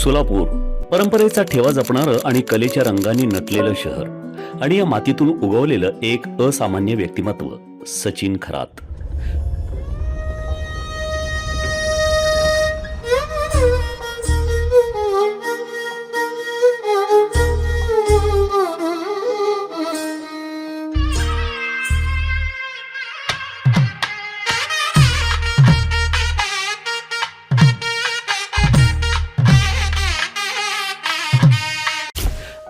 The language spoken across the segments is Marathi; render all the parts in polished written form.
सोलापूर परंपरेचा ठेवा जपणारं आणि कलेच्या रंगांनी नटलेलं शहर आणि या मातीतून उगवलेलं एक असामान्य व्यक्तिमत्व सचिन खरात.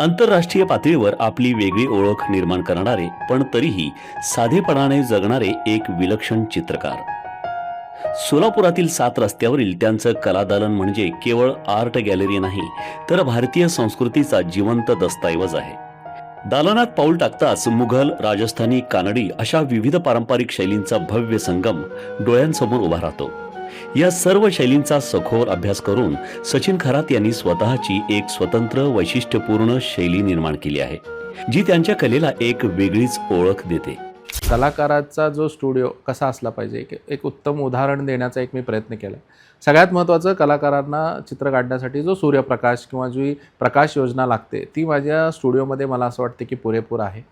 आंतरराष्ट्रीय पातळीवर आपली वेगळी ओळख निर्माण करणारे पण तरीही साधेपणाने जगणारे एक विलक्षण चित्रकार. सोलापुरातील 7 रस्त्यावरील त्यांचं कलादालन म्हणजे केवळ आर्ट गॅलरी नाही, तर भारतीय संस्कृतीचा जिवंत दस्तऐवज आहे. दालनात पाऊल टाकताच मुघल, राजस्थानी, कानडी अशा विविध पारंपरिक शैलींचा भव्य संगम डोळ्यांसमोर उभा राहतो. या सर्व शैलींचा सखोल अभ्यास करून सचिन खरात यांनी स्वतःची एक स्वतंत्र वैशिष्ट्यपूर्ण शैली निर्माण केली आहे, जी त्यांच्या कलेला एक वेगळीच ओळख देते. कलाकाराचा जो स्टुडिओ कसा असला पाहिजे एक उत्तम उदाहरण देण्याचा एक मी प्रयत्न केला. सगळ्यात महत्त्वाचं, कलाकारांना चित्र काढण्यासाठी जो सूर्यप्रकाश किंवा जी प्रकाश योजना लागते ती माझ्या स्टुडिओमध्ये मला असं वाटते की पुरेपूर आहे.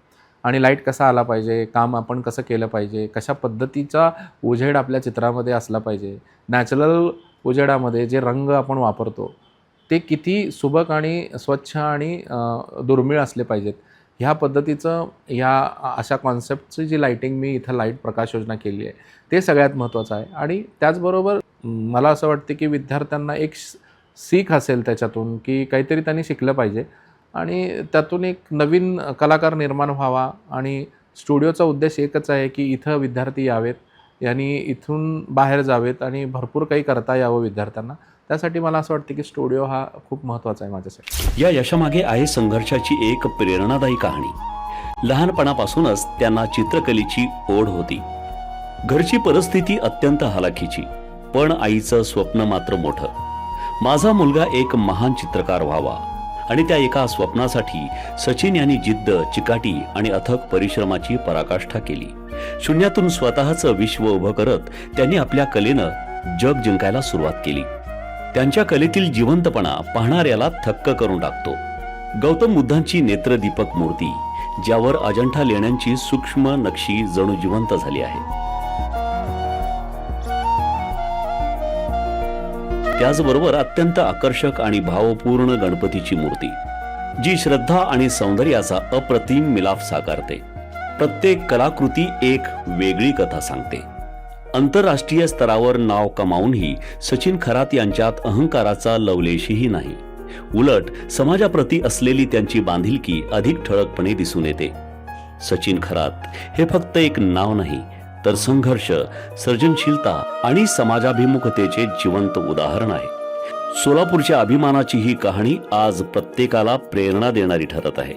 आणि लाईट कसा आला पाहिजे, काम आपण कसं केलं पाहिजे, कशा पद्धतीचा उजेड आपल्या चित्रामध्ये असला पाहिजे, नॅचरल उजेडामध्ये जे रंग आपण वापरतो ते किती सुबक आणि स्वच्छ आणि दुर्मिळ असले पाहिजेत, ह्या पद्धतीचं ह्या अशा कॉन्सेप्टची जी लाईटिंग मी इथं लाईट प्रकाश योजना केली आहे ते सगळ्यात महत्त्वाचं आहे. आणि त्याचबरोबर मला असं वाटते की विद्यार्थ्यांना एक सीख असेल त्याच्यातून की काहीतरी त्यांनी शिकलं पाहिजे आणि त्यातून एक नवीन कलाकार निर्माण व्हावा. आणि स्टुडिओचा उद्देश एकच आहे की इथं विद्यार्थी यावेत, यांनी इथून बाहेर जावेत आणि भरपूर काही करता यावं विद्यार्थ्यांना. त्यासाठी मला असं वाटतं की स्टुडिओ हा खूप महत्त्वाचा आहे माझ्यासाठी. या यशामागे आहे संघर्षाची एक प्रेरणादायी कहाणी. लहानपणापासूनच त्यांना चित्रकलेची ओढ होती. घरची परिस्थिती अत्यंत हलाखीची, पण आईचं स्वप्न मात्र मोठं. माझा मुलगा एक महान चित्रकार व्हावा. आणि त्या एका स्वप्नासाठी सचिन यांनी जिद्द, चिकाटी आणि अथक परिश्रमाची पराकाष्ठा केली. शून्यातून स्वतःचं विश्व उभं करत त्यांनी आपल्या कलेनं जग जिंकायला सुरुवात केली. त्यांच्या कलेतील जिवंतपणा पाहणाऱ्याला थक्क करून टाकतो. गौतम बुद्धांची नेत्रदीपक मूर्ती, ज्यावर अजंठा लेण्यांची सूक्ष्म नक्षी जणू जिवंत झाली आहे. त्याचबरोबर अत्यंत आकर्षक आणि भावपूर्ण गणपतीची मूर्ती, जी श्रद्धा आणि सौंदर्याचा अप्रतिम मिलाफ साकारते. प्रत्येक कलाकृती एक वेगळी कथा सांगते. आंतरराष्ट्रीय स्तरावर नाव कमावूनही सचिन खरात यांच्यात अहंकाराचा लवलेशही नाही. उलट समाजाप्रती असलेली त्यांची बांधिलकी अधिक ठळकपणे दिसून येते. सचिन खरात हे फक्त एक नाव नाही, तर संघर्ष, सर्जनशीलता आणि समाजाभिमुखतेचे जिवंत उदाहरण आहे. सोलापूरच्या अभिमानाची ही कहाणी आज प्रत्येकाला प्रेरणा देणारी ठरत आहे.